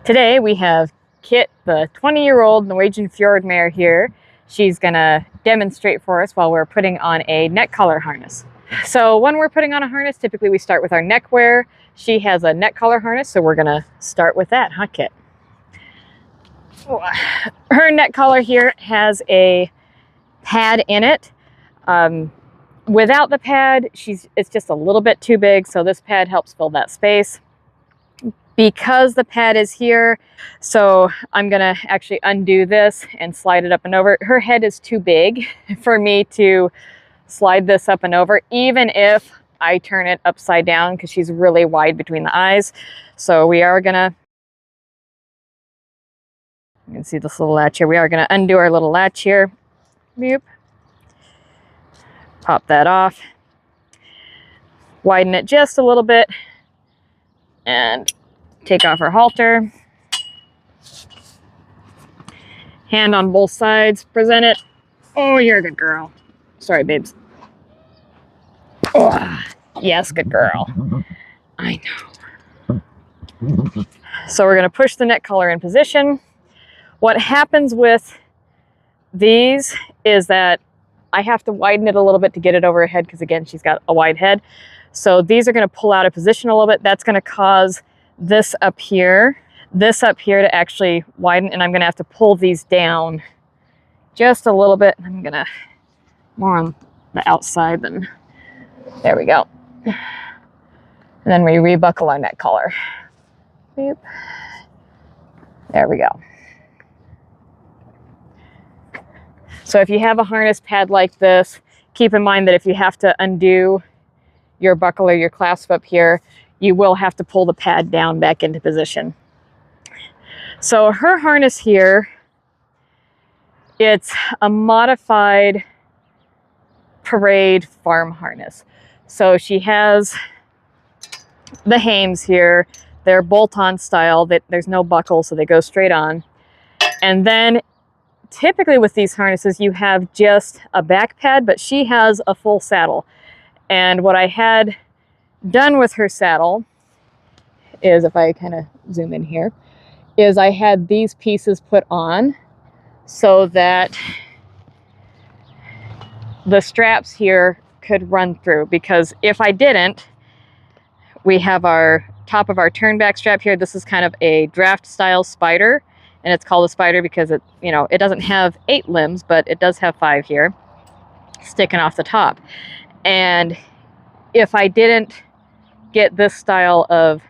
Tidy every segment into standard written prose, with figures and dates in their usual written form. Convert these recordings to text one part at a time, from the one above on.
Today we have Kitt, the 20-year-old Norwegian fjord mare here. She's gonna demonstrate for us while we're putting on a neck collar harness. So when we're putting on a harness, typically we start with our neck wear. She has a neck collar harness, so we're gonna start with that, huh, Kitt? Her neck collar here has a pad in it. Without the pad, it's just a little bit too big, so this pad helps fill that space. Because the pad is here, so I'm gonna actually undo this and slide it up and over. Her head is too big for me to slide this up and over, even if I turn it upside down, because she's really wide between the eyes. So we are gonna, you can see this little latch here. We are gonna undo our little latch here. Boop. Pop that off. Widen it just a little bit. And take off our halter. Hand on both sides. Present it. Oh, you're a good girl. Sorry, babes. Oh, yes, good girl. I know. So we're going to push the neck collar in position. What happens with these is that I have to widen it a little bit to get it over her head, because again, she's got a wide head. So these are going to pull out of position a little bit. That's going to cause this up here to actually widen, and I'm going to have to pull these down just a little bit. I'm going to more on the outside than, there we go. And then we rebuckle our neck collar. Boop. There we go. So if you have a harness pad like this, keep in mind that if you have to undo your buckle or your clasp up here, you will have to pull the pad down back into position. So her harness here, it's a modified parade farm harness. So she has the hames here. They're bolt-on style, that there's no buckle, so they go straight on. And then typically with these harnesses, you have just a back pad, but she has a full saddle. And what I had done with her saddle is, if I kind of zoom in here, is I had these pieces put on so that the straps here could run through, because if I didn't, we have our top of our turnback strap here. This is kind of a draft style spider, and it's called a spider because it, you know, it doesn't have 8 limbs, but it does have 5 here sticking off the top. And if I didn't get this style of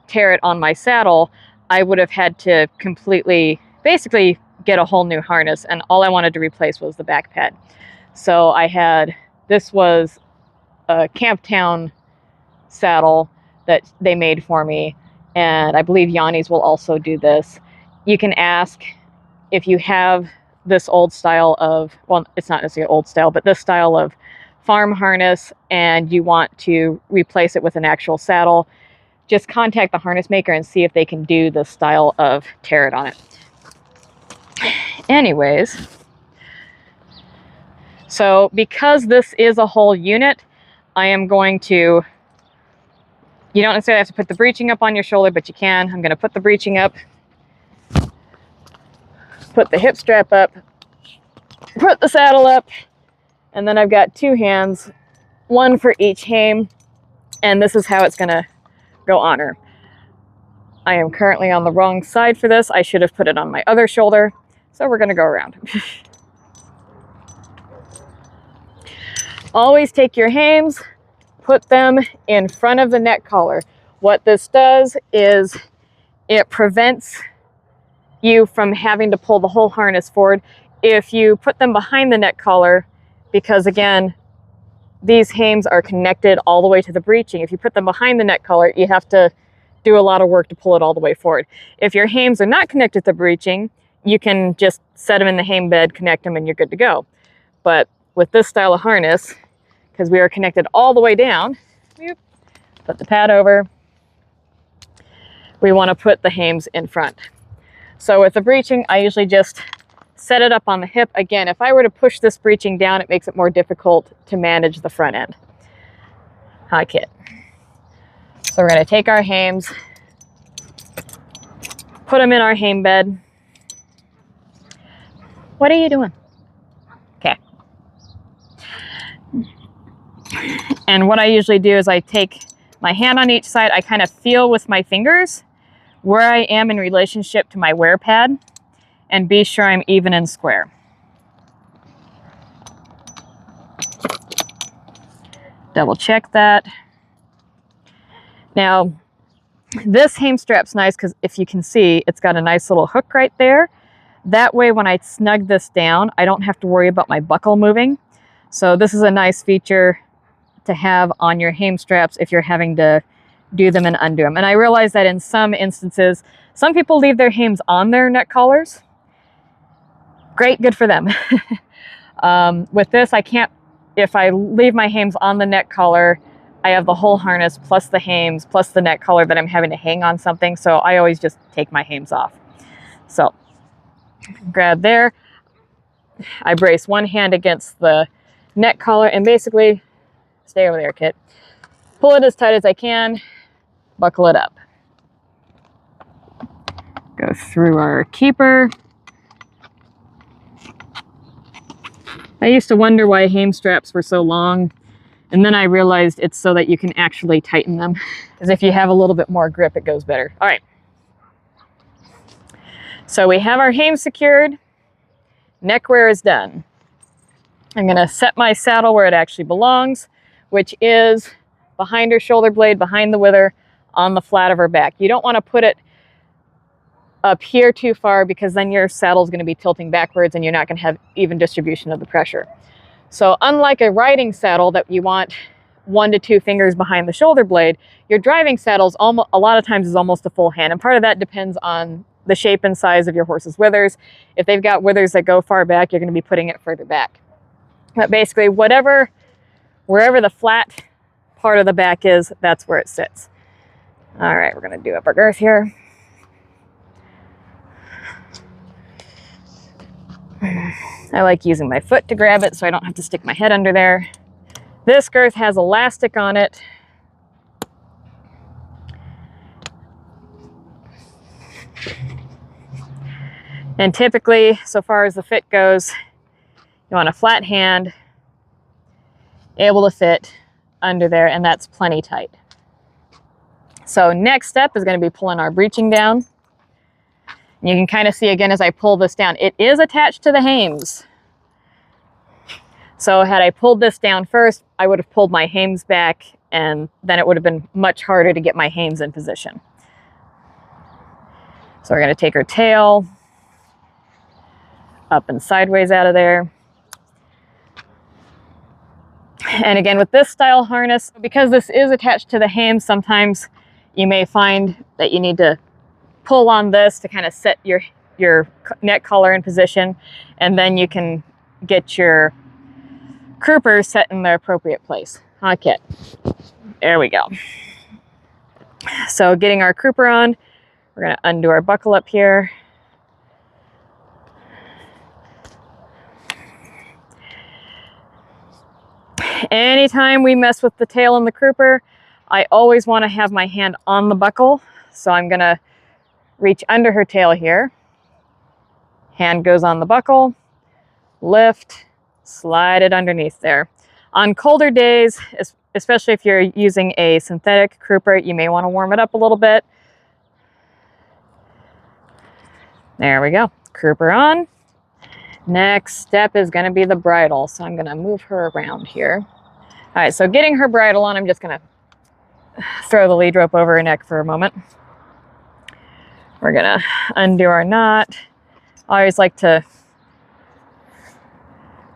terret on my saddle, I would have had to completely, basically get a whole new harness, and all I wanted to replace was the back pad. So I had, this was a Camptown saddle that they made for me, and I believe Yanni's will also do this. You can ask if you have this old style of, well, it's not necessarily old style, but this style of farm harness, and you want to replace it with an actual saddle, just contact the harness maker and see if they can do the style of terret on it. Anyways, so because this is a whole unit, I am going to, you don't necessarily have to put the breeching up on your shoulder, but you can. I'm going to put the breeching up, put the hip strap up, put the saddle up, and then I've got 2 hands, one for each hame, and this is how it's going to go on her. I am currently on the wrong side for this. I should have put it on my other shoulder, so we're going to go around. Always take your hames, put them in front of the neck collar. What this does is it prevents you from having to pull the whole harness forward. If you put them behind the neck collar, because again, these hames are connected all the way to the breeching. If you put them behind the neck collar, you have to do a lot of work to pull it all the way forward. If your hames are not connected to the breeching, you can just set them in the hame bed, connect them, and you're good to go. But with this style of harness, because we are connected all the way down, put the pad over, we want to put the hames in front. So with the breeching, I usually just set it up on the hip. Again, if I were to push this breeching down, it makes it more difficult to manage the front end. Hi, Kitt. So we're going to take our hames, put them in our hame bed. What are you doing? Okay. And what I usually do is I take my hand on each side, I kind of feel with my fingers where I am in relationship to my wear pad and be sure I'm even and square. Double check that. Now, this hame strap's nice because if you can see, it's got a nice little hook right there. That way, when I snug this down, I don't have to worry about my buckle moving. So this is a nice feature to have on your hame straps if you're having to do them and undo them. And I realize that in some instances, some people leave their hames on their neck collars. Great, good for them. With this, I can't, if I leave my hames on the neck collar, I have the whole harness plus the hames plus the neck collar that I'm having to hang on something. So I always just take my hames off. So grab there. I brace one hand against the neck collar and basically stay over there, Kit. Pull it as tight as I can, buckle it up. Go through our keeper. I used to wonder why hame straps were so long, and then I realized it's so that you can actually tighten them. Because if you have a little bit more grip, it goes better. All right. So we have our hame secured. Neck wear is done. I'm going to set my saddle where it actually belongs, which is behind her shoulder blade, behind the wither, on the flat of her back. You don't want to put it up here too far because then your saddle is going to be tilting backwards and you're not going to have even distribution of the pressure. So unlike a riding saddle that you want 1 to 2 fingers behind the shoulder blade, your driving saddles almost a lot of times is almost a full hand, and part of that depends on the shape and size of your horse's withers. If they've got withers that go far back, you're going to be putting it further back. But basically, wherever the flat part of the back is, that's where it sits. All right, we're going to do up our girth here. I like using my foot to grab it so I don't have to stick my head under there. This girth has elastic on it. And typically, so far as the fit goes, you want a flat hand, able to fit under there, and that's plenty tight. So next step is going to be pulling our breeching down. You can kind of see again as I pull this down, it is attached to the hames. So had I pulled this down first, I would have pulled my hames back and then it would have been much harder to get my hames in position. So we're going to take her tail up and sideways out of there. And again, with this style harness, because this is attached to the hames, sometimes you may find that you need to pull on this to kind of set your neck collar in position, and then you can get your crupper set in the appropriate place. Okay, there we go. So getting our crupper on, we're going to undo our buckle up here. Anytime we mess with the tail and the crupper, I always want to have my hand on the buckle. So I'm going to reach under her tail here. Hand goes on the buckle, lift, slide it underneath there. On colder days, especially if you're using a synthetic crupper, you may want to warm it up a little bit. There we go, crupper on. Next step is going to be the bridle. So I'm going to move her around here. All right, so getting her bridle on, I'm just going to throw the lead rope over her neck for a moment. We're going to undo our knot. I always like to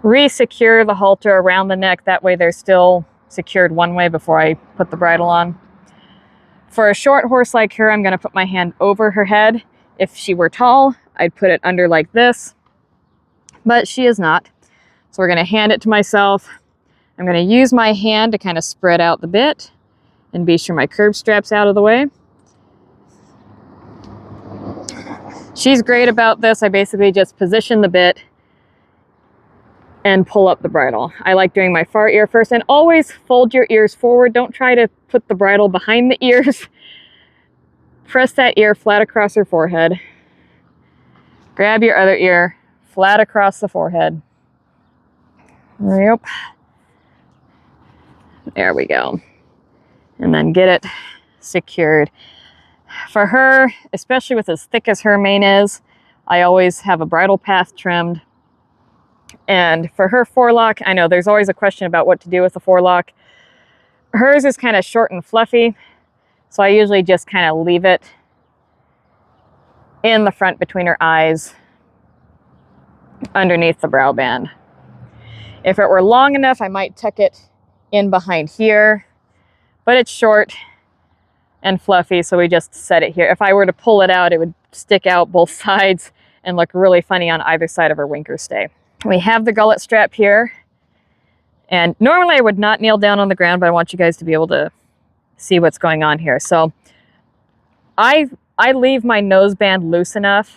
re-secure the halter around the neck. That way they're still secured one way before I put the bridle on. For a short horse like her, I'm going to put my hand over her head. If she were tall, I'd put it under like this, but she is not. So we're going to hand it to myself. I'm going to use my hand to kind of spread out the bit and be sure my curb strap's out of the way. She's great about this. I basically just position the bit and pull up the bridle. I like doing my far ear first, and always fold your ears forward. Don't try to put the bridle behind the ears. Press that ear flat across her forehead. Grab your other ear flat across the forehead. Yep. There we go. And then get it secured. For her, especially with as thick as her mane is, I always have a bridle path trimmed. And for her forelock, I know there's always a question about what to do with the forelock. Hers is kind of short and fluffy, so I usually just kind of leave it in the front between her eyes, underneath the brow band. If it were long enough, I might tuck it in behind here, but it's short and fluffy, so we just set it here. If I were to pull it out, it would stick out both sides and look really funny on either side of her winker stay. We have the gullet strap here, and normally I would not kneel down on the ground, but I want you guys to be able to see what's going on here. So I leave my noseband loose enough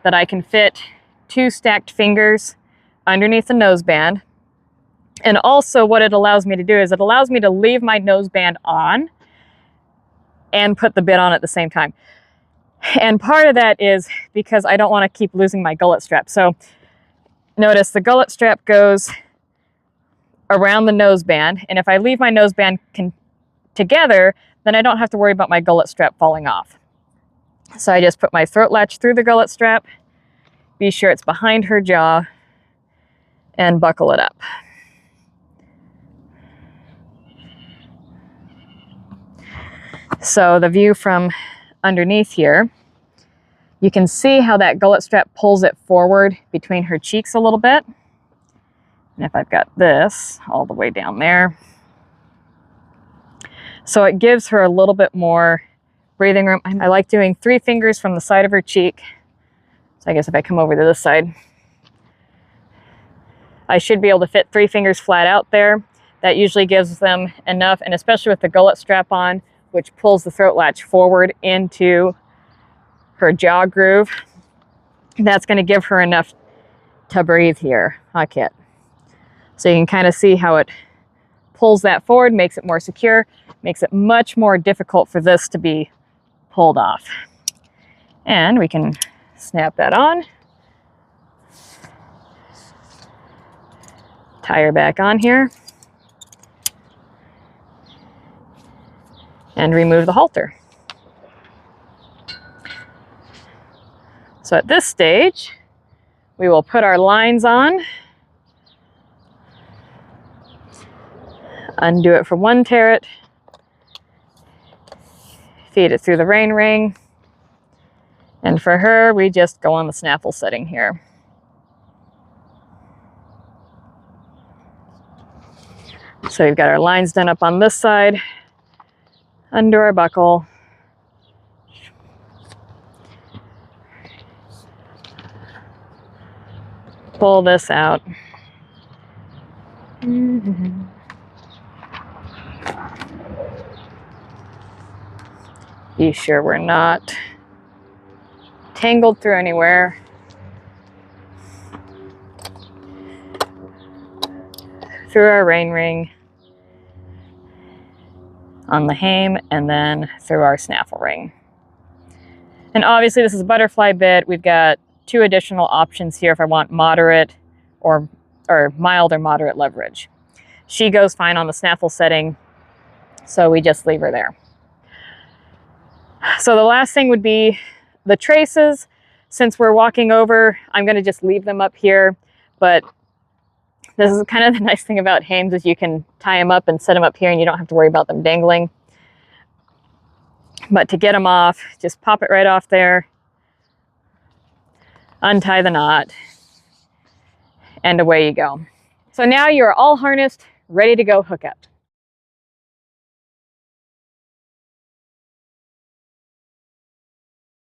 that I can fit 2 stacked fingers underneath the noseband. And also what it allows me to do is it allows me to leave my noseband on and put the bit on at the same time. And part of that is because I don't want to keep losing my gullet strap. So notice the gullet strap goes around the noseband, and if I leave my noseband together, then I don't have to worry about my gullet strap falling off. So I just put my throat latch through the gullet strap, be sure it's behind her jaw, and buckle it up. So the view from underneath here, you can see how that gullet strap pulls it forward between her cheeks a little bit. And if I've got this all the way down there, so it gives her a little bit more breathing room. I like doing 3 fingers from the side of her cheek. So I guess if I come over to this side, I should be able to fit 3 fingers flat out there. That usually gives them enough, and especially with the gullet strap on, which pulls the throat latch forward into her jaw groove, that's going to give her enough to breathe here. Hi, Kit. So you can kind of see how it pulls that forward, makes it more secure, makes it much more difficult for this to be pulled off. And we can snap that on, tie her back on here, and remove the halter. So at this stage, we will put our lines on, undo it from one terret, feed it through the rein ring, and for her, we just go on the snaffle setting here. So we've got our lines done up on this side, undo our buckle, pull this out. Be sure we're not tangled through anywhere. Through our rein ring, on the hame, and then through our snaffle ring. And obviously this is a butterfly bit. We've got 2 additional options here if I want moderate or mild or moderate leverage. She goes fine on the snaffle setting, so we just leave her there. So the last thing would be the traces. Since we're walking over, I'm going to just leave them up here, but this is kind of the nice thing about hames is you can tie them up and set them up here and you don't have to worry about them dangling. But to get them off, just pop it right off there, untie the knot, and away you go. So now you're all harnessed, ready to go hook up.